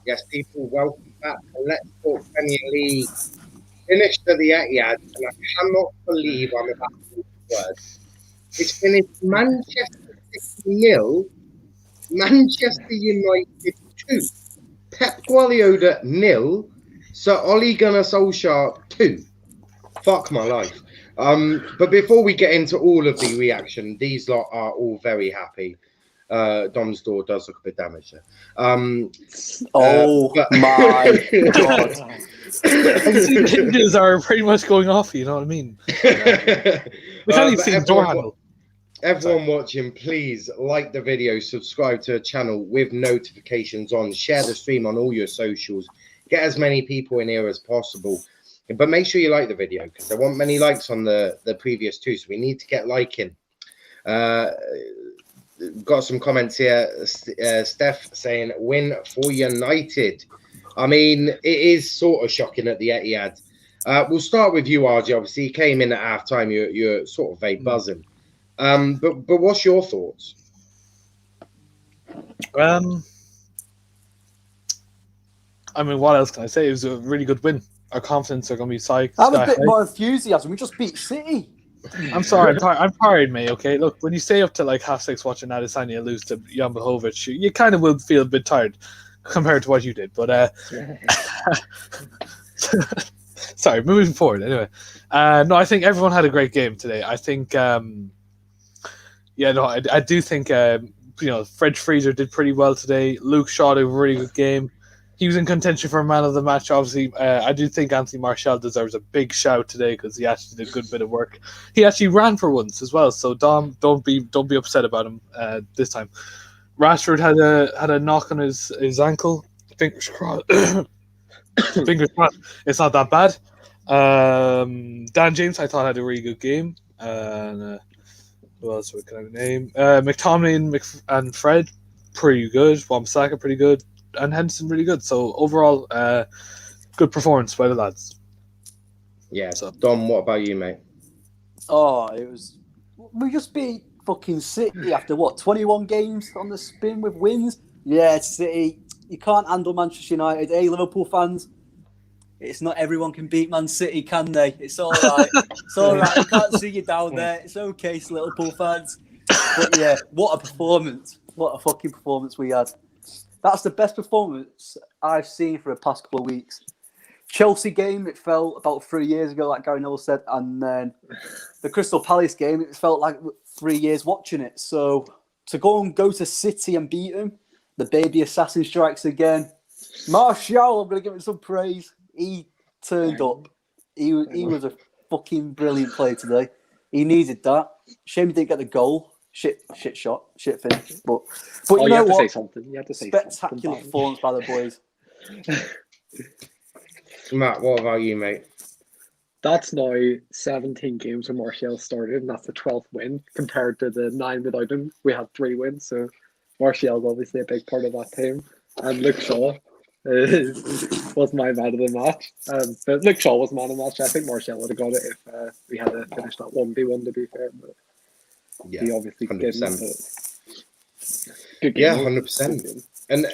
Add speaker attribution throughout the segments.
Speaker 1: Yes, people, welcome back. And let's talk Premier League. Finished at the Etihad, and I cannot believe I'm about to use the word. It's finished Manchester City 0, Manchester United 2, Pep Guardiola 0, Sir Ole Gunnar Solskjaer 2. Fuck my life. But before we get into all of the reaction, these lot are all very happy. Dom's door does look a bit damaged there.
Speaker 2: My God.
Speaker 3: Hinges are pretty much going off, you know what I mean? We can't even see the door handle.
Speaker 1: Everyone watching, please like the video, subscribe to the channel with notifications on, share the stream on all your socials, get as many people in here as possible. But make sure you like the video because I want many likes on the previous two, so we need to get liking. Got some comments here. Steph saying, win for United. I mean, it is sort of shocking at the Etihad. We'll start with you, RJ. Obviously, you came in at half-time. You're sort of very buzzing. But what's your thoughts?
Speaker 3: I mean, what else can I say? It was a really good win. Our confidence are going to be psyched.
Speaker 2: Have a bit more enthusiasm. We just beat City.
Speaker 3: I'm sorry. I'm tired, mate. Okay, look, when you stay up to like 6:30 watching Adesanya lose to Jan Blachowicz, you kind of will feel a bit tired compared to what you did. But sorry, moving forward. Anyway, no, I think everyone had a great game today. I think, I do think Fred Freezer did pretty well today. Luke Shaw did a really good game. He was in contention for man of the match. Obviously, I do think Anthony Martial deserves a big shout today because he actually did a good bit of work. He actually ran for once as well. So Dom, don't be upset about him this time. Rashford had a knock on his ankle. Fingers crossed. Fingers crossed. It's not that bad. Dan James, I thought, had a really good game. And who else can I name? McTominay and Fred, pretty good. Wan-Bissaka, pretty good. And Henderson, really good. So overall, good performance by the lads.
Speaker 1: Yeah. So, Dom, what about you, mate?
Speaker 2: We just beat fucking City after 21 games on the spin with wins. Yeah, City. You can't handle Manchester United. Hey, Liverpool fans, it's not everyone can beat Man City, can they? It's all right. It's all right. I can't see you down there. It's okay, Liverpool fans. But yeah, what a performance. What a fucking performance we had. That's the best performance I've seen for the past couple of weeks. Chelsea game, it felt about 3 years ago, like Gary Neville said. And then the Crystal Palace game, it felt like 3 years watching it. So to go to City and beat them, the baby assassin strikes again. Martial, I'm going to give him some praise. He turned up. He was a fucking brilliant player today. He needed that. Shame he didn't get the goal. Shit shot, shit finish. But you know what?
Speaker 4: Say something. You have to say
Speaker 2: spectacular performance by the boys.
Speaker 1: Matt, what about you, mate?
Speaker 4: That's now 17 games when Martial started, and that's the 12th win compared to the 9 without him. We had 3 wins, so Martial's obviously a big part of that team. And Luke Shaw was my man of the match. But Luke Shaw was man of the match. I think Martial would have got it if we had finished that 1v1, to be fair. But
Speaker 1: yeah,
Speaker 4: he obviously
Speaker 1: 100%.
Speaker 4: Good game.
Speaker 1: Yeah, 100%. And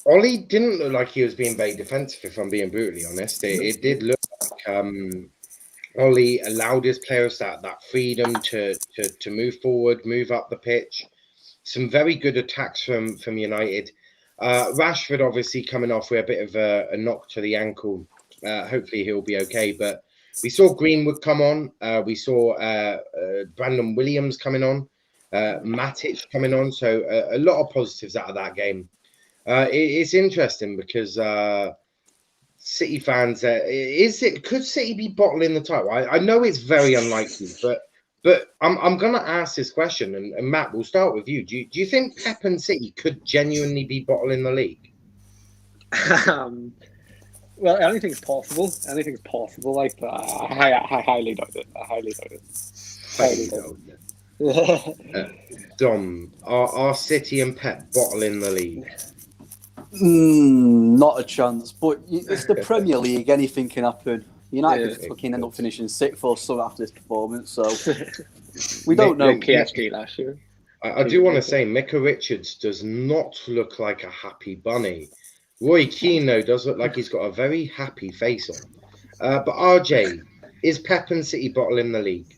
Speaker 1: Ollie didn't look like he was being very defensive, if I'm being brutally honest. It did look like Ollie allowed his players that freedom to move forward, move up the pitch. Some very good attacks from United. Rashford obviously coming off with a bit of a knock to the ankle. Hopefully he'll be okay. But we saw Greenwood come on. We saw Brandon Williams coming on. Matic coming on. So a lot of positives out of that game. It's interesting because City fans, could City be bottling the title? I know it's very unlikely, but I'm gonna ask this question, and Matt, we'll start with you. Do you think Pep and City could genuinely be bottling the league?
Speaker 4: Well, anything's possible. Anything's possible. Like, I highly doubt it. Highly doubt
Speaker 1: it. Dom, are City and Pep bottling the league?
Speaker 2: Not a chance. But it's the Premier League. Anything can happen. United fucking end up finishing 6th or so after this performance. So we don't know.
Speaker 4: PSG last year.
Speaker 1: I do want to say Micah Richards does not look like a happy bunny. Roy Keane, though, does look like he's got a very happy face on. But RJ, is Pep and City bottling the league?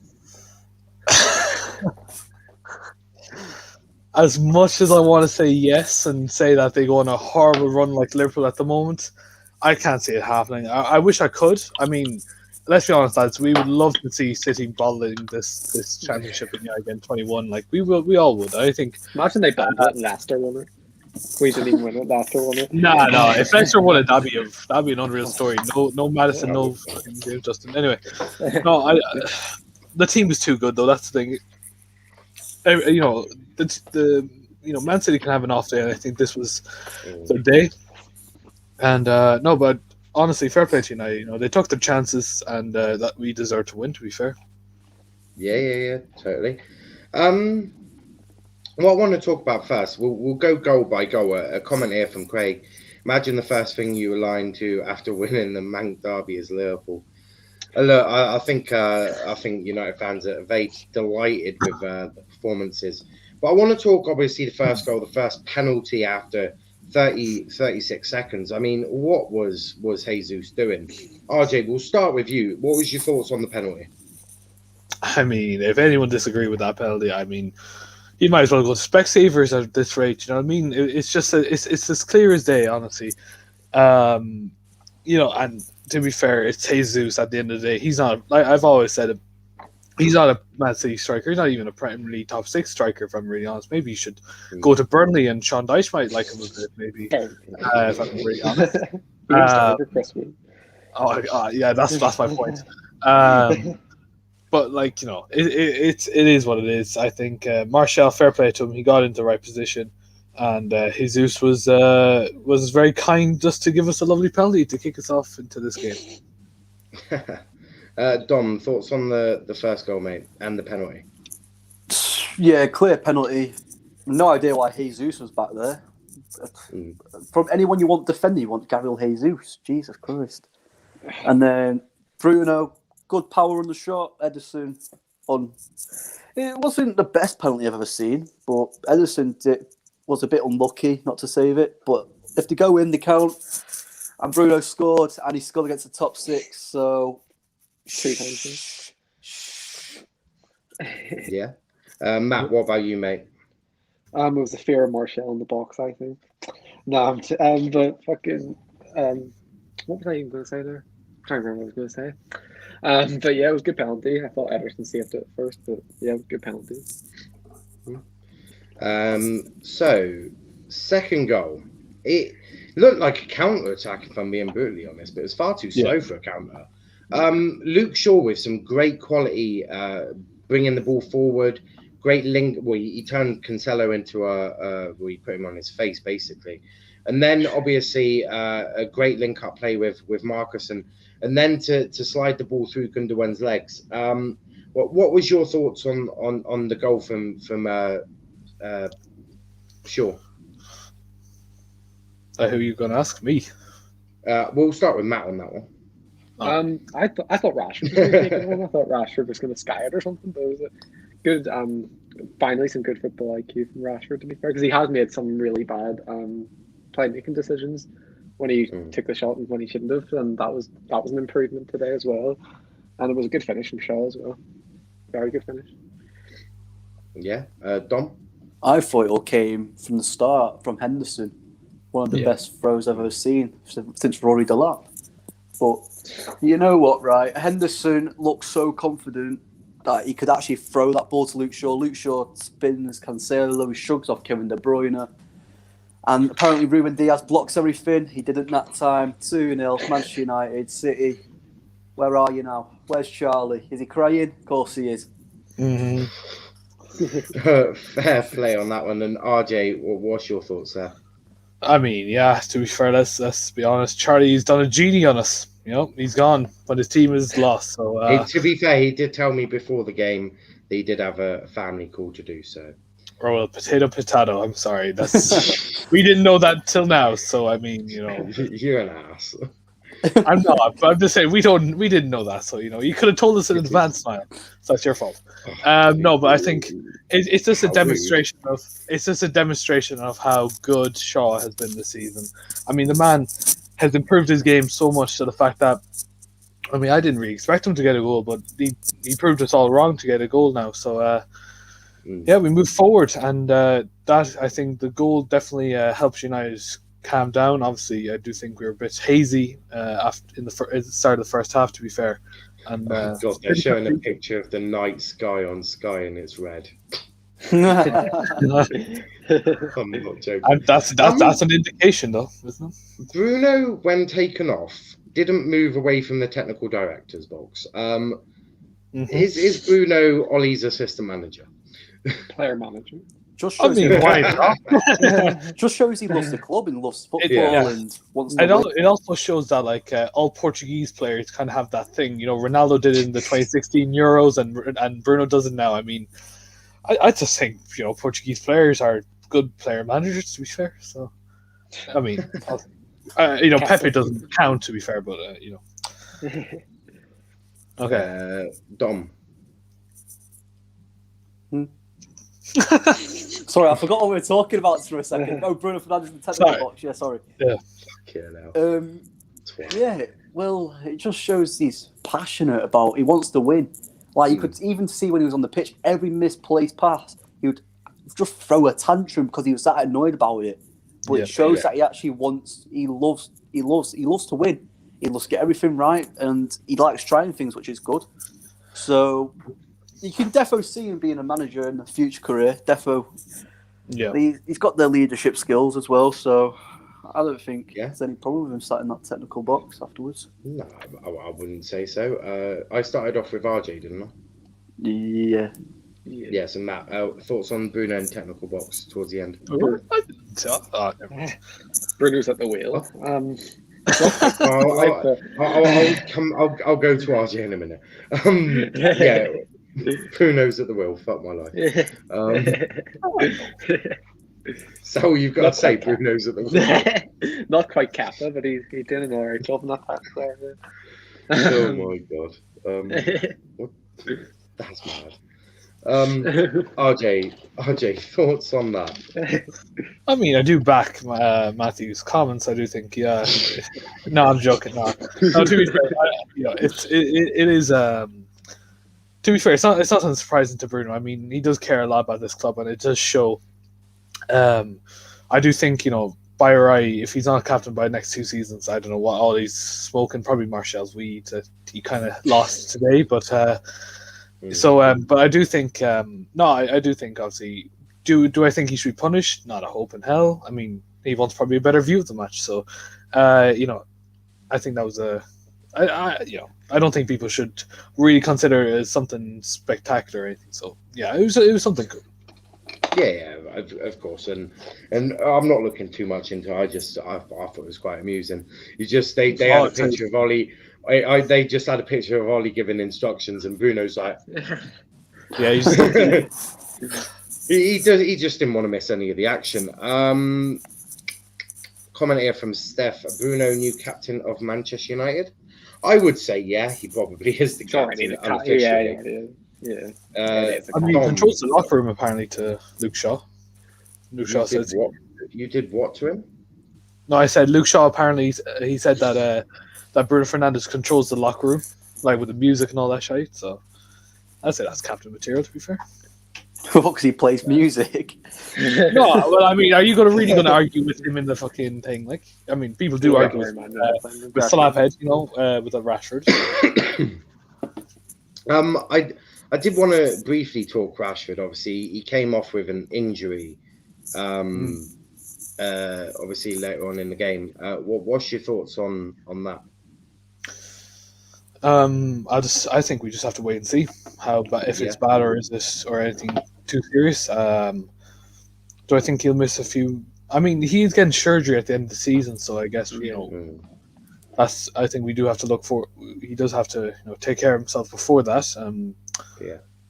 Speaker 3: As much as I want to say yes and say that they go on a horrible run like Liverpool at the moment, I can't see it happening. I wish I could. I mean, let's be honest, lads. We would love to see City bottling this championship again, 21. Like we all would. I think.
Speaker 4: Imagine they bottled it and Leicester won it. We didn't even win it. Leicester won it.
Speaker 3: No. If Leicester won it, that'd be an unreal story. No Madison, no fucking James Justin. Anyway, no, the team is too good though. That's the thing. The Man City can have an off day, and I think this was their day. And no, but honestly, fair play to United. They took their chances, and that we deserve to win. To be fair.
Speaker 1: Yeah, totally. What I want to talk about first, we'll go goal by goal. A comment here from Craig. Imagine the first thing you align to after winning the Mank Derby is Liverpool. Look, I think United fans are very delighted with the performances. But I want to talk, obviously, the first goal, the first penalty after 36 seconds. I mean, what was Jesus doing? RJ, we'll start with you. What was your thoughts on the penalty?
Speaker 3: I mean, if anyone disagreed with that penalty, I mean, you might as well go to Specsavers at this rate. You know what I mean? It's just it's as clear as day, honestly. And to be fair, it's Jesus at the end of the day. He's not, like I've always said it, he's not a Man City striker. He's not even a Premier League top 6 striker, if I'm really honest. Maybe you should go to Burnley and Sean Dyche might like him a bit, maybe. If I'm really honest. Yeah, that's my point. But it is what it is. I think Martial, fair play to him. He got into the right position, and Jesus was very kind just to give us a lovely penalty to kick us off into this game.
Speaker 1: Dom, thoughts on the first goal, mate, and the penalty?
Speaker 2: Yeah, clear penalty. No idea why Jesus was back there. From anyone you want defending, you want Gabriel Jesus. Jesus Christ. And then Bruno, good power on the shot. Ederson it wasn't the best penalty I've ever seen, but Ederson was a bit unlucky not to save it. But if they go in, they count. And Bruno scored, and he scored against the top 6. So
Speaker 4: 3 times.
Speaker 1: Yeah. Matt, what about you, mate?
Speaker 4: It was the fear of Martial in the box, I think. No, but fucking what was I even going to say there? I'm trying to remember what I was going to say. But yeah, it was a good penalty. I thought Ederson saved it first, but yeah, it was a good penalty.
Speaker 1: So second goal, it looked like a counter attack, if I'm being brutally honest, but it was far too slow for a counter. Luke Shaw with some great quality, bringing the ball forward. Great link. Well, he turned Cancelo into he put him on his face basically, and then obviously a great link-up play with Marcus, and then to slide the ball through Gundogan's legs. What was your thoughts on the goal from Shaw?
Speaker 3: Who are you going to ask me?
Speaker 1: We'll start with Matt on that one.
Speaker 4: I thought Rashford was going to take it home. I thought Rashford was going to sky it or something, but it was a good, finally some good football IQ from Rashford, to be fair, because he has made some really bad playmaking decisions when he took the shot and when he shouldn't have, and that was an improvement today as well. And it was a good finish from Shaw as well. Very good finish.
Speaker 1: Yeah, Dom?
Speaker 2: I thought it all came from the start from Henderson. One of the best throws I've ever seen since Rory Delap. But you know what, right? Henderson looks so confident that he could actually throw that ball to Luke Shaw. Luke Shaw spins Cancelo, he shrugs off Kevin De Bruyne. And apparently Ruben Diaz blocks everything. He didn't that time. 2-0, Manchester United, City. Where are you now? Where's Charlie? Is he crying? Of course he is.
Speaker 3: Mm-hmm.
Speaker 1: Fair play on that one. And RJ, what's your thoughts there?
Speaker 3: I mean, yeah, to be fair, let's be honest. Charlie's done a genie on us. He's gone, but his team is lost. So
Speaker 1: to be fair, he did tell me before the game that he did have a family call to do so.
Speaker 3: Oh, well, potato. I'm sorry. That's we didn't know that till now. So I mean,
Speaker 1: You're an ass.
Speaker 3: I'm not, but I'm just saying we didn't know that. So you could have told us in advance, Niall. So that's your fault. No, but I think it's just a demonstration of how good Shaw has been this season. I mean, the man has improved his game so much to the fact that, I mean, I didn't really expect him to get a goal, but he proved us all wrong to get a goal now. So yeah, we move forward, and that, I think the goal definitely helps United calm down. Obviously, I do think we were a bit hazy after the start of the first half, to be fair. And
Speaker 1: God, they're showing a picture of the night sky on Sky, and it's red. I'm not joking.
Speaker 3: And that's an indication, though, isn't it?
Speaker 1: Bruno, when taken off, didn't move away from the technical director's box. Is Bruno Ollie's assistant manager?
Speaker 4: Player manager.
Speaker 2: Just shows,
Speaker 3: why not?
Speaker 2: just shows he loves the club and loves football and wants to win.
Speaker 3: It also shows that all Portuguese players kind of have that thing. Ronaldo did it in the 2016 Euros, and Bruno does it now. I mean, I just think Portuguese players are good player managers, to be fair. So, I mean, Pepe doesn't count, to be fair, but Okay,
Speaker 1: Dom.
Speaker 2: Sorry, I forgot what we were talking about for a second. Oh, Bruno Fernandes in the technical box. Yeah, sorry. Yeah, well, it just shows he's passionate about. He wants to win. Like you could even see when he was on the pitch, every misplaced pass, he would just throw a tantrum because he was that annoyed about it. But it shows that he actually wants. He loves to win. He loves to get everything right, and he likes trying things, which is good. So you can defo see him being a manager in a future career. Defo, he's got the leadership skills as well. So I don't think there's any problem with him sat in that technical box afterwards.
Speaker 1: No, I wouldn't say so. I started off with RJ, didn't I?
Speaker 2: Yeah.
Speaker 1: Yes, and Matt, thoughts on Bruno in technical box towards the end?
Speaker 4: Bruno's at the wheel.
Speaker 1: I'll go to RJ in a minute. Bruno's at the wheel. Fuck my life. So you've got to say Bruno's at the wheel.
Speaker 4: Not quite Kappa, but he did an alright job in that pass there.
Speaker 1: Oh my god. That's mad. RJ, thoughts on that?
Speaker 3: I mean, I do back Matthew's comments. I do think, no, I'm joking. No, to be fair, it is. To be fair, it's not something surprising to Bruno. I mean, he does care a lot about this club, and it does show. I do think by right, if he's not captain by the next 2 seasons, I don't know what all he's smoking. Probably Martial's weed that he kind of lost today, but. But I do think I do think obviously do I think he should be punished? Not a hope in hell. I mean, he wants probably a better view of the match. So I think that was I don't think people should really consider it as something spectacular or anything. So yeah, it was something good.
Speaker 1: Yeah, of course, and I'm not looking too much into it. I thought it was quite amusing. They had a picture of Ollie. They just had a picture of Ollie giving instructions, and Bruno's like,
Speaker 3: yeah,
Speaker 1: he just didn't want to miss any of the action. Comment here from Steph: Bruno, new captain of Manchester United. I would say, he probably is the captain.
Speaker 4: Yeah.
Speaker 3: I mean, he controls the locker room apparently to Luke Shaw. Luke Shaw says
Speaker 1: what? You did what to him?
Speaker 3: No, I said Luke Shaw apparently he said that Bruno Fernandes controls the locker room, like with the music and all that shit. So I'd say that's captain material, to be fair.
Speaker 2: Because he plays music.
Speaker 3: No, well, I mean, are you really going to argue with him in the fucking thing? Like, I mean, people do argue with Slabhead, with a Rashford.
Speaker 1: I did want to briefly talk Rashford. Obviously, he came off with an injury. Obviously, later on in the game. What's your thoughts on that?
Speaker 3: I think we just have to wait and see if it's bad or is this or anything too serious. Do I think he'll miss a few? I mean, he's getting surgery at the end of the season, so I guess that's. I think we do have to look for. He does have to take care of himself before that.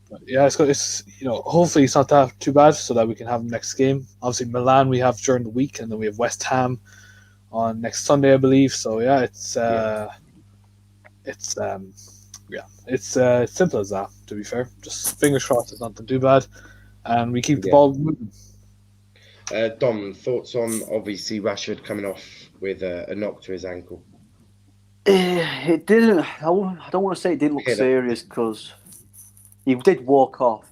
Speaker 3: But it's hopefully it's not that too bad, so that we can have him next game. Obviously, Milan we have during the week, and then we have West Ham on next Sunday, I believe. So yeah, it's simple as that. To be fair, just fingers crossed it's nothing too bad, and we keep the ball moving.
Speaker 1: Dom, thoughts on obviously Rashford coming off with a knock to his ankle?
Speaker 2: It didn't. I don't want to say it didn't look serious because he did walk around.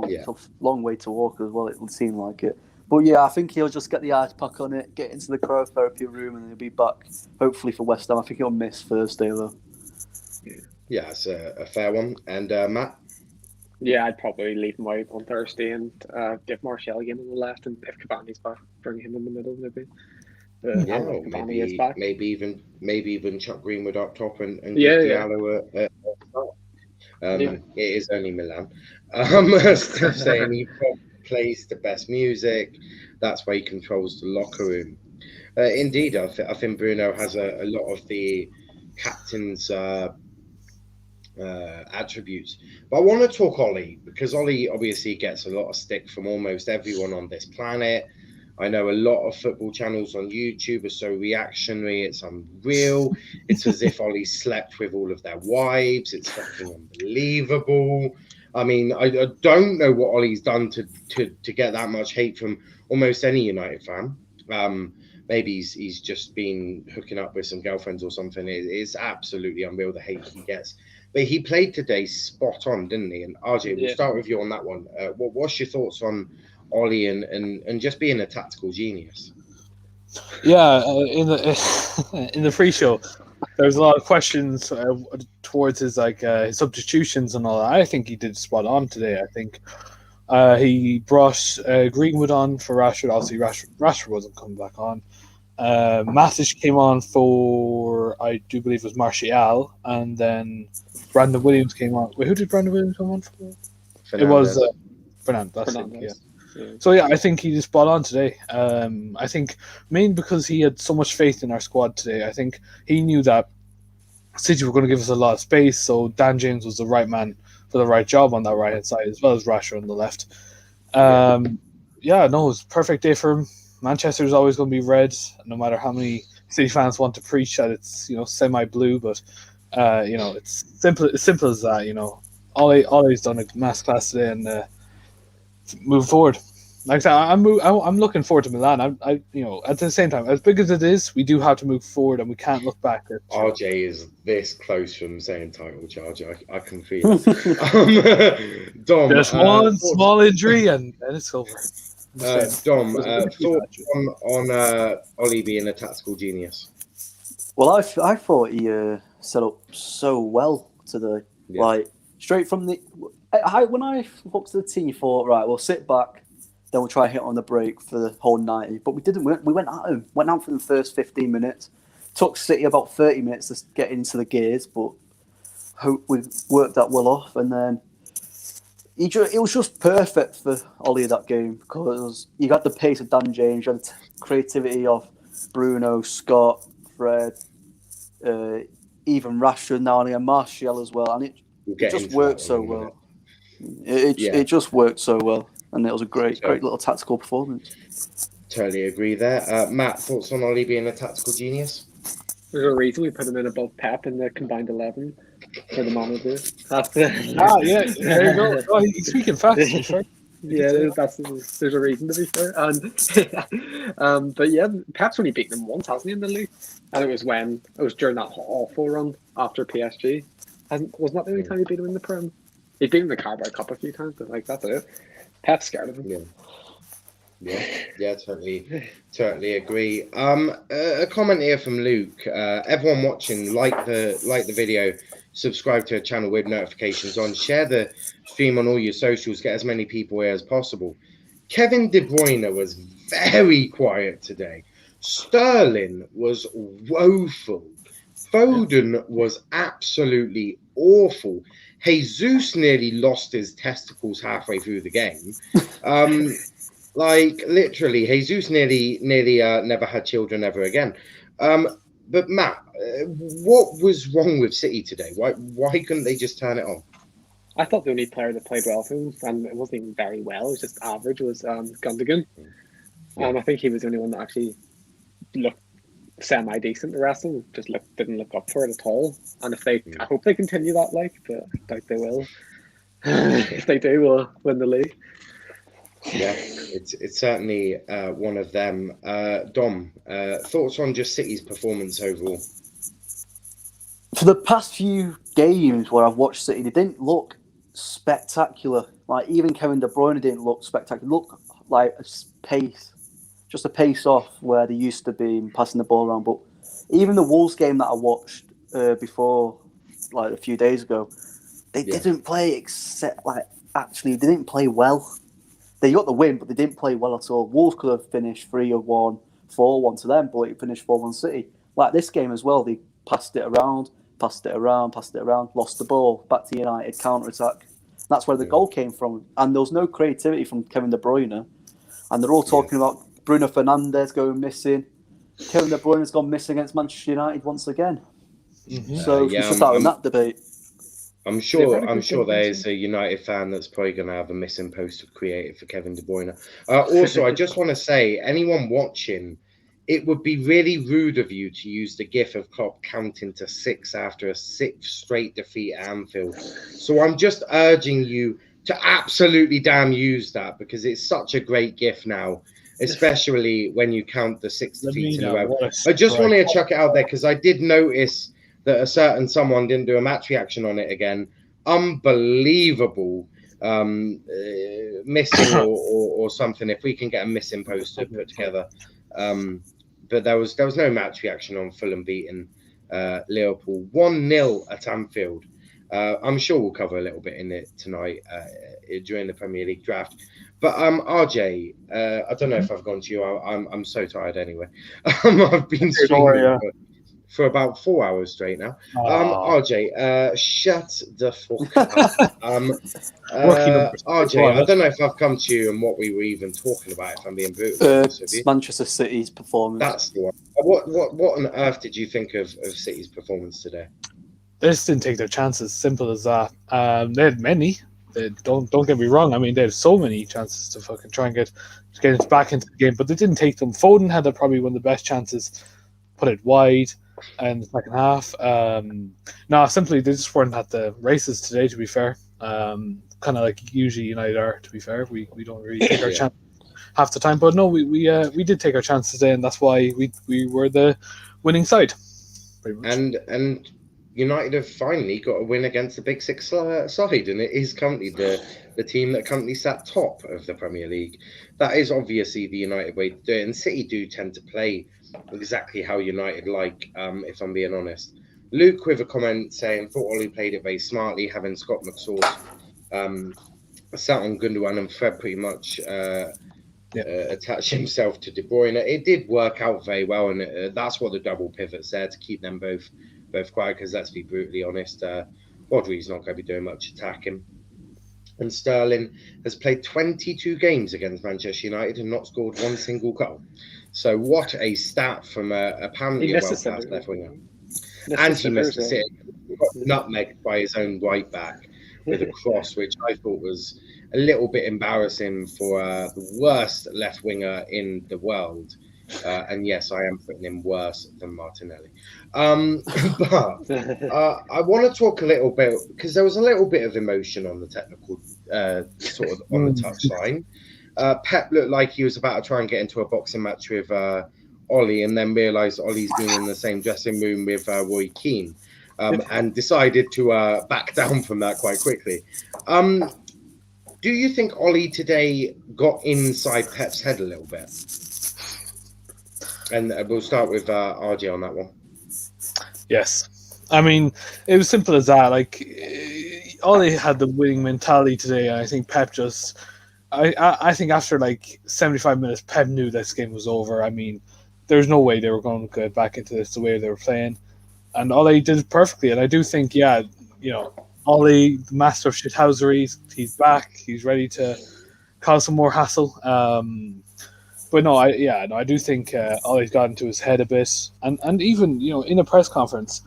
Speaker 1: Yeah.
Speaker 2: It's a long way to walk as well. It would seem like it. But yeah, I think he'll just get the ice pack on it, get into the cryotherapy room, and he'll be back hopefully for West Ham. I think he'll miss Thursday though.
Speaker 1: Yeah, it's a fair one. And Matt?
Speaker 4: Yeah, I'd probably leave him out on Thursday and give Martial a game on the left, and if Cavani's back, bring him in the middle maybe.
Speaker 1: Or maybe even chuck Greenwood up top and give Diallo a start. It is only Milan. Still saying he plays the best music. That's why he controls the locker room. Indeed, I think Bruno has a lot of the captain's attributes. But I want to talk Ollie, because Ollie obviously gets a lot of stick from almost everyone on this planet. I know a lot of football channels on YouTube are so reactionary, it's unreal. It's as if Ollie slept with all of their wives. It's fucking unbelievable. I mean, I don't know what Ollie's done to get that much hate from almost any United fan. Maybe he's just been hooking up with some girlfriends or something. It's absolutely unreal, the hate he gets. But he played today spot on, didn't he? And RJ, we'll start with you on that one. What's your thoughts on Ollie and just being a tactical genius?
Speaker 3: Yeah, in the pre-show, there's a lot of questions towards his his substitutions and all that. I think he did spot on today. I think he brought Greenwood on for Rashford. Obviously, Rashford wasn't coming back on. Matic came on for, I do believe it was Martial, and then Brandon Williams came on. Wait, who did Brandon Williams come on for?
Speaker 1: Fernandes.
Speaker 3: It was Fernandes. That's it, yeah. So yeah, I think he just spot on today. I think mainly because he had so much faith in our squad today. I think he knew that City were going to give us a lot of space, so Dan James was the right man for the right job on that right hand side, as well as Rashford on the left. It was a perfect day for him. Manchester is always going to be red, no matter how many City fans want to preach that it's semi-blue, but it's simple as that. Ollie's done a mass class today, and move forward. Like I said, I'm looking forward to Milan. At the same time, as big as it is, we do have to move forward, and we can't look back.
Speaker 1: RJ is this close from saying title charge. I can feel it. Dom,
Speaker 3: just one small injury, and then it's over.
Speaker 1: Dom, thoughts on Ollie being a tactical genius?
Speaker 2: Well, I thought he set up so well today. Yeah. Like straight from when I looked at the team, thought, right, we'll sit back, then we'll try and hit on the break for the whole 90. But we didn't. We went at him. Went out for the first 15 minutes. Took City about 30 minutes to get into the gears, but hope we worked that well off. And then it was just perfect for Ollie that game because you got the pace of Dan James, you had the creativity of Bruno, Scott, Fred, even Rashford now and Martial as well, and it just worked so well. It just worked so well, and it was a great little tactical performance.
Speaker 1: Totally agree there. Matt, thoughts on Ollie being a tactical genius?
Speaker 4: There's a reason we put him in above Pep in the combined 11 for the manager.
Speaker 3: There you go. Oh, he's speaking fast.
Speaker 4: Yeah, there's a reason to be fair. And but yeah, Pep's only beaten him once, hasn't he, in the league? And it was during that awful run after PSG. Wasn't that the only time he beat him in the Prem? He beat him in the Carabao Cup a few times, but that's it. Pep's scared of him.
Speaker 1: Yeah, totally agree. A comment here from Luke. Everyone watching, like the video, subscribe to the channel with notifications on, share the stream on all your socials, get as many people here as possible. Kevin De Bruyne was very quiet today. Sterling was woeful. Foden was absolutely awful. Jesus nearly lost his testicles halfway through the game. Literally, Jesus nearly never had children ever again. But Matt, what was wrong with City today? Why couldn't they just turn it on?
Speaker 4: I thought the only player that played well for him, and it wasn't even very well, it was just average, was Gundogan. I think he was the only one that actually looked semi-decent. The rest of them just didn't look up for it at all. And I hope they continue that, but I doubt they will. If they do, we'll win the league.
Speaker 1: Yeah, it's certainly one of them. Dom, thoughts on just City's performance overall?
Speaker 2: For the past few games where I've watched City, they didn't look spectacular. Like even Kevin De Bruyne didn't look spectacular. Look like just a pace off where they used to be passing the ball around. But even the Wolves game that I watched before, like a few days ago, they didn't play they didn't play well. They got the win, but they didn't play well at all. Wolves could have finished 3-1, 4-1 to them, but it finished 4-1 City. Like this game as well, they passed it around, lost the ball, back to United, counter-attack. That's where the goal came from. And there was no creativity from Kevin De Bruyne. And they're all talking about Bruno Fernandes going missing. Kevin De Bruyne's gone missing against Manchester United once again.
Speaker 3: Mm-hmm.
Speaker 2: So we should start in that debate.
Speaker 1: I'm sure there is a United fan that's probably going to have a missing poster created for Kevin De Bruyne. Also, I just want to say, anyone watching, it would be really rude of you to use the gif of Klopp counting to 6 after a 6th straight defeat at Anfield. So I'm just urging you to absolutely damn use that, because it's such a great gif now, especially when you count the 6 defeats in a row. I just wanted to chuck it out there because I did notice that a certain someone didn't do a match reaction on it again. Unbelievable missing or something. If we can get a missing poster put together. But there was no match reaction on Fulham beating Liverpool 1-0 at Anfield. I'm sure we'll cover a little bit in it tonight during the Premier League draft. But RJ, I don't know if I've gone to you. I'm so tired anyway. I've been streaming for about 4 hours straight now. RJ, shut the fuck up. RJ, I don't know if I've come to you and what we were even talking about, if I'm being brutal.
Speaker 2: It's Manchester City's performance.
Speaker 1: That's the one. What on earth did you think of City's performance today?
Speaker 3: They just didn't take their chances. Simple as that. They had many. Don't get me wrong. I mean, they had so many chances to fucking try and get it back into the game, but they didn't take them. Foden had probably one of the best chances, put it wide in the second half. No, simply they just weren't at the races today. To be fair, kind of like usually United are. To be fair, we don't really take our chance half the time, but no, we did take our chances today, and that's why we were the winning side. Pretty much.
Speaker 1: And United have finally got a win against the Big Six side, and it is currently the team that currently sat top of the Premier League. That is obviously the United way to do it, and City do tend to play exactly how United like, if I'm being honest. Luke with a comment saying, thought Ollie played it very smartly, having Scott McSauce sat on Gundogan and Fred pretty much attach himself to De Bruyne. It did work out very well, and that's what the double pivot's there, to keep them both quiet, because let's be brutally honest, Rodri's not going to be doing much attacking. And Sterling has played 22 games against Manchester United and not scored one single goal. So what a stat from apparently a well-classed left winger. And he missed the City. He got nutmegged by his own right back with a cross, which I thought was a little bit embarrassing for the worst left winger in the world. And yes, I am putting him worse than Martinelli. But I want to talk a little bit, because there was a little bit of emotion on the technical, sort of on the touchline. Pep looked like he was about to try and get into a boxing match with Ollie, and then realised Ollie's been in the same dressing room with Roy Keane, and decided to back down from that quite quickly. Do you think Ollie today got inside Pep's head a little bit? And we'll start with RJ on that one.
Speaker 3: Yes. I mean, it was simple as that. Like, Ollie had the winning mentality today, and I think Pep just... I think after, 75 minutes, Pep knew this game was over. I mean, there's no way they were going to get back into this the way they were playing. And Ollie did it perfectly. And I do think, Ollie, the master of shithousery, he's back. He's ready to cause some more hassle. But no, I do think Ollie's got into his head a bit, and even in a press conference,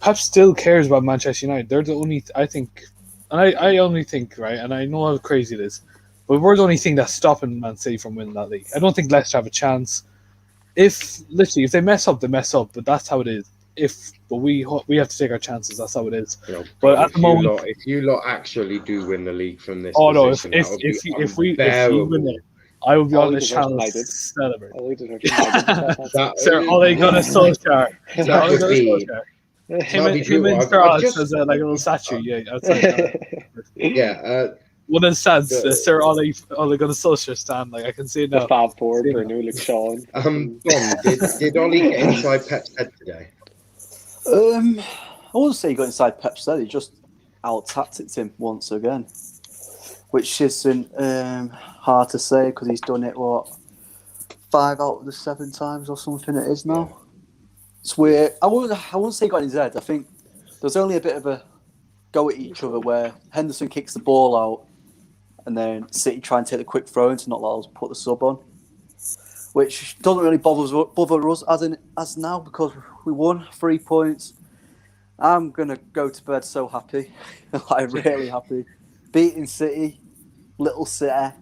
Speaker 3: Pep still cares about Manchester United. They're the only, I think, and I only think, right, and I know how crazy it is, but we're the only thing that's stopping Man City from winning that league. I don't think Leicester have a chance. if they mess up, they mess up. But that's how it is. But we have to take our chances. That's how it is.
Speaker 1: You know,
Speaker 3: But at the moment,
Speaker 1: if you lot actually do win the league from this,
Speaker 3: oh no,
Speaker 1: position,
Speaker 3: if we win it, I will be on this channel celebrating. Sir Ole Gunnar Solskjaer. Him and Sir Alex as like a little statue. Yeah, outside.
Speaker 1: Yeah.
Speaker 3: One of the stands, Sir Ole Gunnar Solskjaer stand. Like I can see it now.
Speaker 4: The Fab Four, Bruno, Luke Shaw.
Speaker 1: Dom, did Ole get inside Pep's head today?
Speaker 2: I wouldn't say he got inside Pep's head. He just out-tactics him once again, which isn't hard to say because he's done it 5 out of the 7 times or something it is now. It's weird. I wouldn't say he got in his head. I think there's only a bit of a go at each other where Henderson kicks the ball out and then City try and take the quick throw in to not let us put the sub on, which doesn't really bother us as now because we won 3 points. I'm going to go to bed so happy, like really happy. Beating City, little City,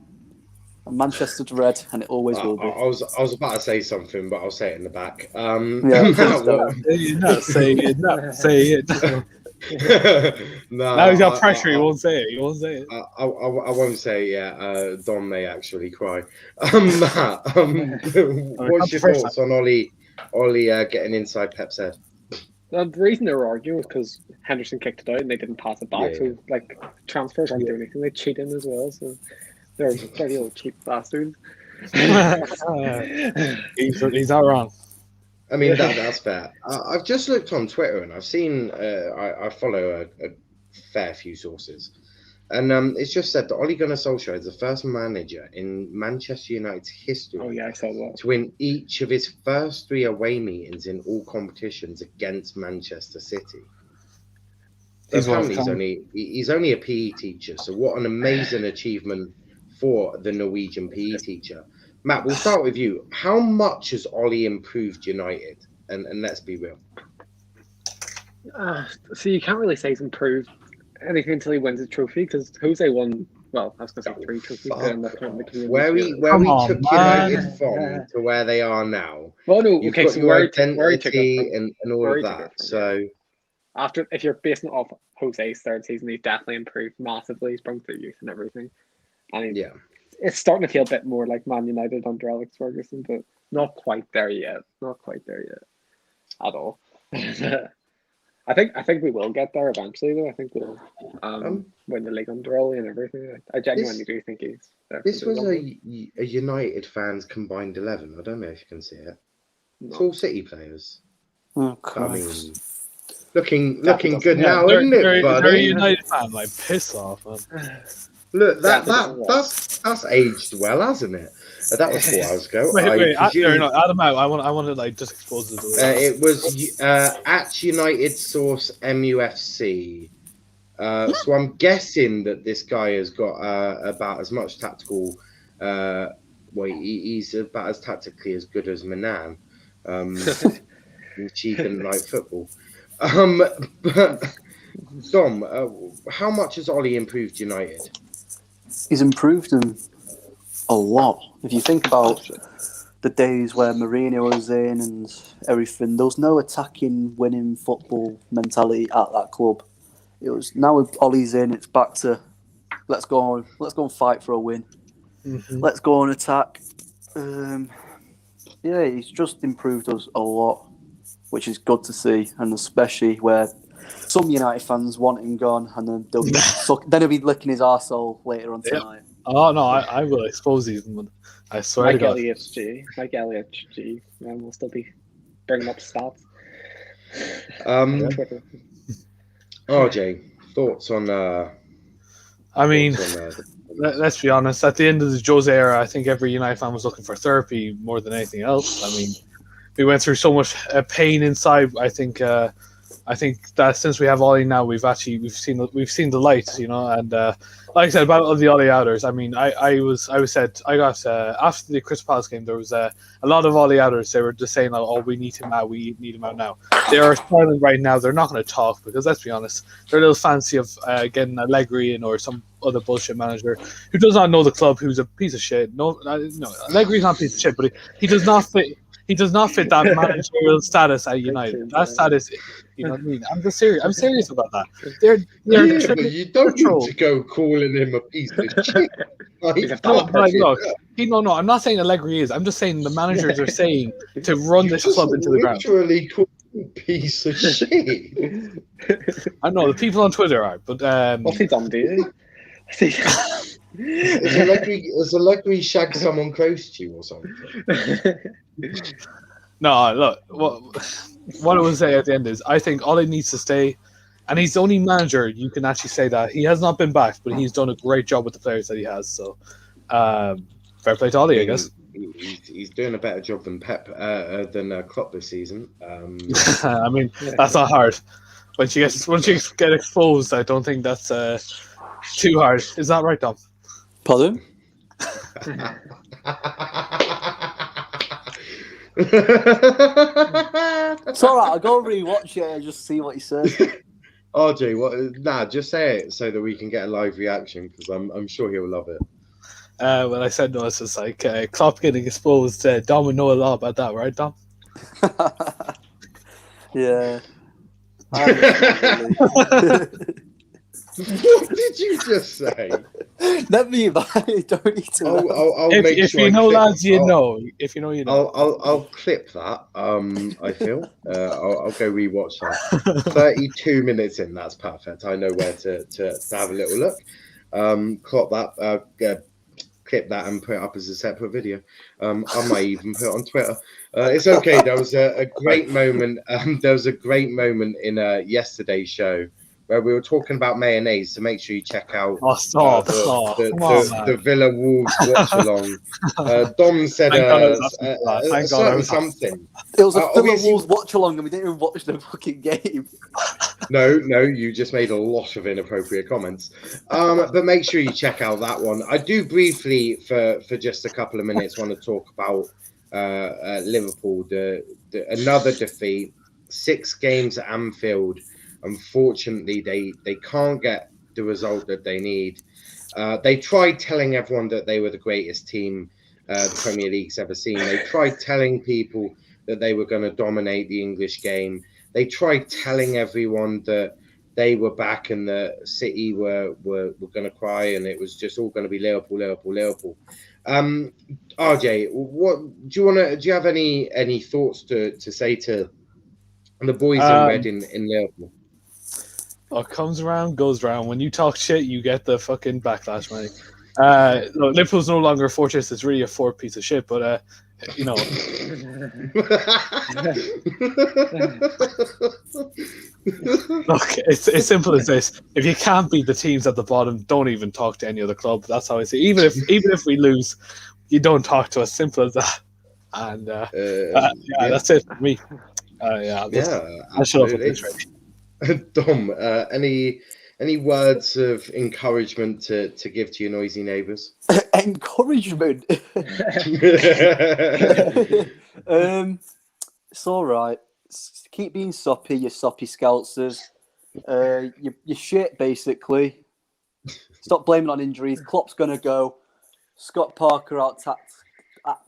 Speaker 2: and Manchester's red, and it always will be.
Speaker 1: I was about to say something, but I'll say it in the back.
Speaker 3: Say it.
Speaker 1: No,
Speaker 3: now he's got pressure. He won't say it.
Speaker 1: I won't say it. Yeah, Don may actually cry. Matt, what's your thoughts on Ole getting inside Pep's head?
Speaker 4: The reason they were arguing was because Henderson kicked it out and they didn't pass it back. So like transfers aren't doing anything. They cheating as well. So they're very old cheap bastards.
Speaker 3: He's not wrong.
Speaker 1: I mean, that's fair. I've just looked on Twitter and I've seen, I follow a fair few sources. And it's just said that Ole Gunnar Solskjaer is the first manager in Manchester United's history
Speaker 4: I saw that.
Speaker 1: to win each of his first 3 away meetings in all competitions against Manchester City. He's only a PE teacher, so what an amazing achievement for the Norwegian PE teacher. Matt, we'll start with you. How much has Ole improved United? And let's be real.
Speaker 4: So you can't really say he's improved anything until he wins a trophy because Jose won. Well, I was going to say 3 trophies.
Speaker 1: Where he took United from to where they are now.
Speaker 4: Well, no,
Speaker 1: You've
Speaker 4: okay.
Speaker 1: got
Speaker 4: So
Speaker 1: your
Speaker 4: where
Speaker 1: identity and all of that. So
Speaker 4: if you're basing it off Jose's 3rd season, he's definitely improved massively. He's brought through youth and everything. And it's starting to feel a bit more like Man United under Alex Ferguson, but not quite there yet. Not quite there yet at all. I think we will get there eventually, though. I think we'll win the league under Ole and everything. I genuinely do think he's there.
Speaker 1: This was a United fans combined 11. I don't know if you can see it. It's all City players.
Speaker 2: Oh,
Speaker 1: I mean, looking good now, isn't it, buddy?
Speaker 3: They're a United fan, like piss off, man.
Speaker 1: Look, that's aged well, hasn't it? That was 4 hours ago.
Speaker 3: Wait, Adam out. I want to like just expose it.
Speaker 1: It was at United Source MUFC. So I'm guessing that this guy has got about as much tactical. He's about as tactically as good as Manan, which he can like football. But Dom, how much has Ole improved United?
Speaker 2: He's improved them a lot. If you think about the days where Mourinho was in and everything, there was no attacking, winning football mentality at that club. It was now with Ole's in, it's back to let's go and fight for a win. Mm-hmm. Let's go and attack. He's just improved us a lot, which is good to see, and especially where some United fans want him gone, and then he'll be licking his arsehole later on tonight.
Speaker 3: Oh no, I will expose these. I swear to God.
Speaker 4: Like Elliot G. And we'll still be bringing up stats.
Speaker 1: RJ, thoughts on?
Speaker 3: I mean, let's be honest. At the end of the Jose era, I think every United fan was looking for therapy more than anything else. I mean, we went through so much pain inside. I think that since we have Ole now, we've seen the light, you know. And like I said about all the Ole outers, I mean, I got after the Crystal Palace game, there was a lot of Ole outers. They were just saying, like, "Oh, we need him out. We need him out now." They are silent right now. They're not going to talk because let's be honest, they're a little fancy of getting Allegri in or some other bullshit manager who does not know the club, who's a piece of shit. No, Allegri's not a piece of shit, but he does not fit. He does not fit that managerial status at United. That status, you know what I mean? I'm serious about that. They're
Speaker 1: but you don't need to go calling him a piece of shit.
Speaker 3: No, I'm not saying Allegri is. I'm just saying the managers are saying to run this club into the ground.
Speaker 1: Literally called him a piece of shit.
Speaker 3: I know the people on Twitter are, but
Speaker 4: what's he done, dude?
Speaker 1: Has Allegri shagged someone close to you or something?
Speaker 3: No, look, what I would say at the end is I think Ole needs to stay, and he's the only manager you can actually say that. He has not been back, but he's done a great job with the players that he has. So, fair play to Ole, I guess.
Speaker 1: He's doing a better job than Pep than Klopp this season.
Speaker 3: I mean, that's not hard. Once you get exposed, I don't think that's too hard. Is that right, Dom?
Speaker 2: Pardon? It's alright, I'll go rewatch it and just see what he says.
Speaker 1: RJ, just say it so that we can get a live reaction, because I'm sure he'll love it.
Speaker 3: Well, I said no, it's just like Klopp getting exposed. Dom would know a lot about that, right, Dom?
Speaker 2: Yeah.
Speaker 1: What did you just say?
Speaker 2: Let me don't need to know.
Speaker 1: I'll make
Speaker 3: if
Speaker 1: sure
Speaker 3: you
Speaker 1: I
Speaker 3: know,
Speaker 1: clip,
Speaker 3: lads, you know. If you know, you know.
Speaker 1: I'll clip that. I feel. I'll go rewatch that. 32 minutes in. That's perfect. I know where to have a little look. Clip that and put it up as a separate video. I might even put it on Twitter. It's okay. There was a great moment. There was a great moment in yesterday's show where we were talking about mayonnaise. So make sure you check out the Villa Wolves watch along. Dom said something.
Speaker 2: It was a Villa Wolves watch along, and we didn't even watch the fucking game.
Speaker 1: No, you just made a lot of inappropriate comments. But make sure you check out that one. I do briefly, for just a couple of minutes, want to talk about Liverpool. Another defeat, 6 games at Anfield. Unfortunately, they can't get the result that they need. They tried telling everyone that they were the greatest team the Premier League's ever seen. They tried telling people that they were going to dominate the English game. They tried telling everyone that they were back and the City were going to cry and it was just all going to be Liverpool. RJ, what do you have any thoughts to say to the boys in red in Liverpool?
Speaker 3: What comes around goes around. When you talk shit, you get the fucking backlash, man. Look, Liverpool's no longer a fortress; it's really a fort piece of shit. But you know, look, it's as simple as this: if you can't beat the teams at the bottom, don't even talk to any other club. That's how I say. Even if we lose, you don't talk to us. Simple as that. And that's it for me.
Speaker 1: Absolutely. Dom, any words of encouragement to give to your noisy neighbours?
Speaker 2: Encouragement. It's all right. Keep being soppy, you soppy Scousers. You're shit, basically. Stop blaming on injuries. Klopp's gonna go. Scott Parker out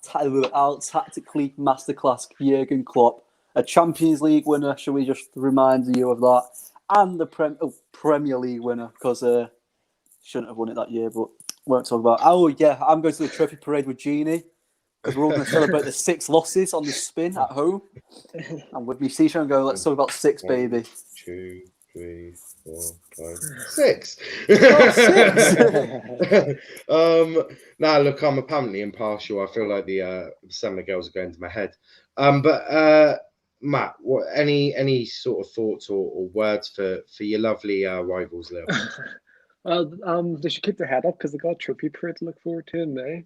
Speaker 2: tactically masterclass Jurgen Klopp. A Champions League winner, shall we just remind you of that? And the Premier League winner, because shouldn't have won it that year, but won't talk about. Oh, yeah, I'm going to the trophy parade with Genie, because we're all going to celebrate the 6 losses on the spin at home. And with me, Sisha, and go, let's talk about 6,
Speaker 1: 1,
Speaker 2: baby.
Speaker 1: 2, 3, 4, 5, 6. Now, look, I'm apparently impartial. I feel like the San Miguel's are going to my head. But Matt, any sort of thoughts or words for your lovely rivals there?
Speaker 4: Well, they should keep their head up because they got a trophy parade to look forward to in May.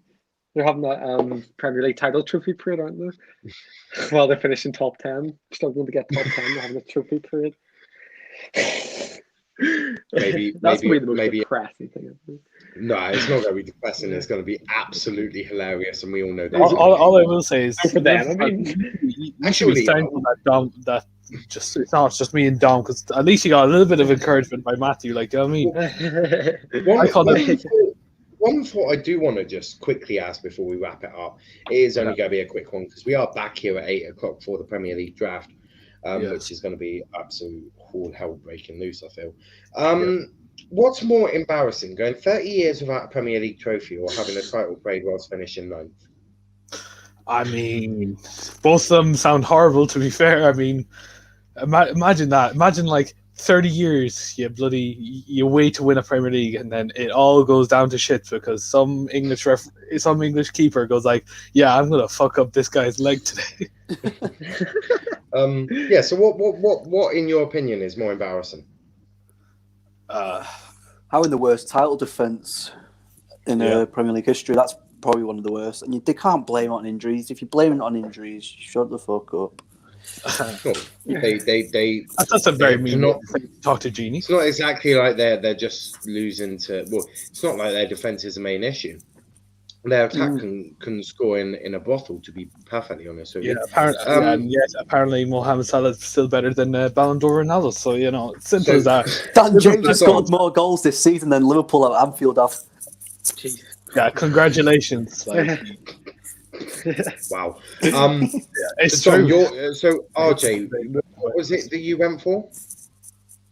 Speaker 4: They're having that Premier League title trophy parade, aren't they? Well, they're finishing top 10, struggling to get top 10. They're having a trophy parade. That's going to be the most depressing thing.
Speaker 3: No,
Speaker 1: it's not going to be depressing. It's going to be absolutely hilarious, and we all know that.
Speaker 3: All I will say is
Speaker 4: for them. I mean,
Speaker 3: actually, that just it's not just me and Dom, because at least you got a little bit of encouragement by Matthew. Like, you know what I mean?
Speaker 1: one thought I do want to just quickly ask before we wrap it up. It is only going to be a quick one because we are back here at 8 o'clock for the Premier League draft, which is going to be absolute all hell breaking loose, I feel. What's more embarrassing, going 30 years without a Premier League trophy or having a title parade whilst finishing 9th?
Speaker 3: I mean, both of them sound horrible, to be fair. I mean, imagine that. Imagine, like, 30 years, you wait to win a Premier League, and then it all goes down to shit because some English keeper goes like, "Yeah, I'm gonna fuck up this guy's leg today."
Speaker 1: So what in your opinion is more embarrassing?
Speaker 2: Having the worst title defence in Premier League history. That's probably one of the worst. And they can't blame it on injuries. If you blame it on injuries, shut the fuck up.
Speaker 3: That's a very mean talk to Genie.
Speaker 1: It's not exactly like they're just losing to. Well, it's not like their defense is the main issue. Their attack can score in a brothel, to be perfectly honest with you.
Speaker 3: Apparently Mohamed Salah is still better than Ballon d'Or Ronaldo. So simple as that.
Speaker 2: Dan James has scored more goals this season than Liverpool at Anfield have.
Speaker 4: Jeez.
Speaker 3: Yeah, congratulations.
Speaker 1: Wow.
Speaker 3: It's
Speaker 1: Tom,
Speaker 3: true.
Speaker 1: so RJ, what was it that you went for?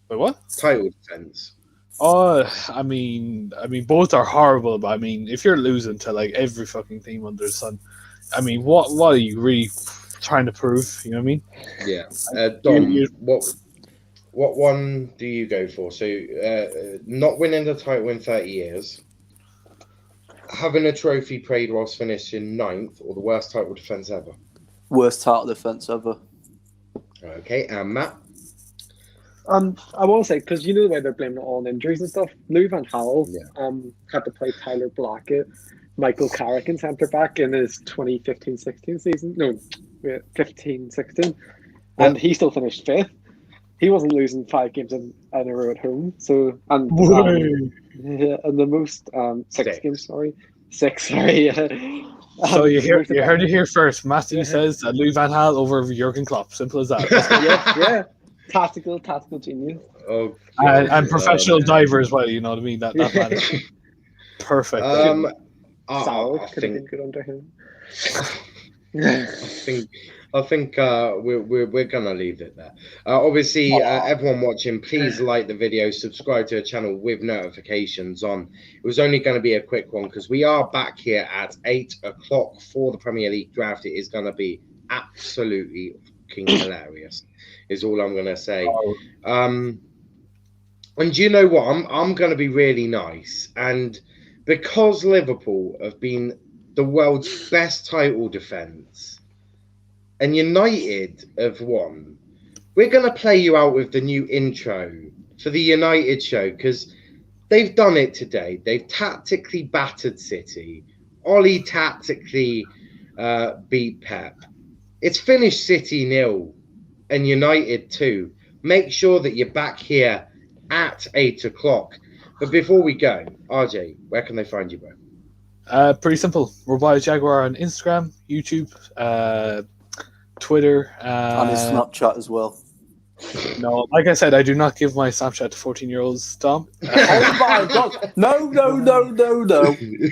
Speaker 3: Wait, what?
Speaker 1: Title defense.
Speaker 3: I mean, both are horrible. But I mean, if you're losing to like every fucking team under the sun, I mean, what are you really trying to prove? You know what I mean?
Speaker 1: Yeah. Dom, what one do you go for? So, not winning the title in 30 years. Having a trophy parade whilst finishing 9th, or the worst title defence ever?
Speaker 2: Worst title defence ever.
Speaker 1: Okay, and Matt?
Speaker 4: I will say, because you know the way they're blaming it all on injuries and stuff, Louis van Gaal had to play Tyler Blackett, Michael Carrick in centre-back in his 2015-16 season. No, 15-16. And he still finished 5th. He wasn't losing 5 games in a row at home. So, and the most 6 games. Sorry, 6. Sorry.
Speaker 3: So you heard it here first. Matthew says Louis van Gaal over Jurgen Klopp. Simple as that.
Speaker 4: yeah. Tactical genius.
Speaker 1: Oh,
Speaker 3: and professional diver as well. You know what I mean? That man is perfect.
Speaker 4: Sal could have been good under him.
Speaker 1: I think we're gonna leave it there. Obviously, everyone watching, please like the video, subscribe to the channel with notifications on. It was only going to be a quick one because we are back here at 8 o'clock for the Premier League draft. It is going to be absolutely fucking hilarious, is all I'm gonna say. And you know what? I'm gonna be really nice, and because Liverpool have been the world's best title defence. And United have won. We're going to play you out with the new intro for the United show because they've done it today. They've tactically battered City. Ollie tactically beat Pep. It's finished City 0 and United 2. Make sure that you're back here at 8 o'clock. But before we go, RJ, where can they find you, bro?
Speaker 3: Pretty simple. Robotic Jaguar on Instagram, YouTube, Twitter,
Speaker 2: and his Snapchat as well.
Speaker 3: No, like I said, I do not give my Snapchat to 14-year-olds, Tom.
Speaker 2: Oh my God! No!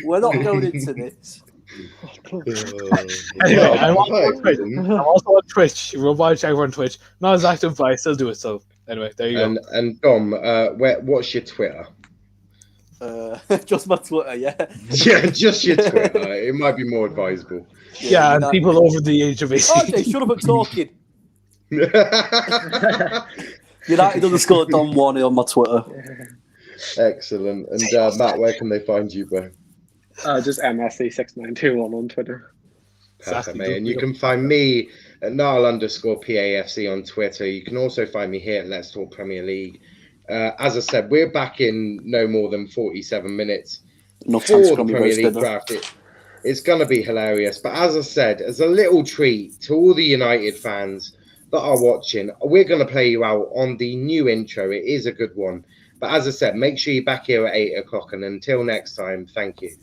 Speaker 2: We're not going into this.
Speaker 3: Anyway, I'm also on Twitch. Robotic Jaguar on Twitch. Not as active, but I still do it. So anyway, there you go.
Speaker 1: And Dom, what's your Twitter?
Speaker 2: Just my Twitter, yeah.
Speaker 1: Yeah, just your Twitter. It might be more advisable.
Speaker 3: Yeah, and people over the age of 18.
Speaker 2: Okay, shut up and talking. United _Dom Warney on my Twitter.
Speaker 1: Excellent. And Matt, where can they find you, bro?
Speaker 4: Just MSC6921 on Twitter.
Speaker 1: Perfect, mate. And you can find me at Niall_PAFC on Twitter. You can also find me here at Let's Talk Premier League. As I said, we're back in no more than 47 minutes for the Premier League draft. It's going to be hilarious. But as I said, as a little treat to all the United fans that are watching, we're going to play you out on the new intro. It is a good one. But as I said, make sure you're back here at 8 o'clock. And until next time, thank you.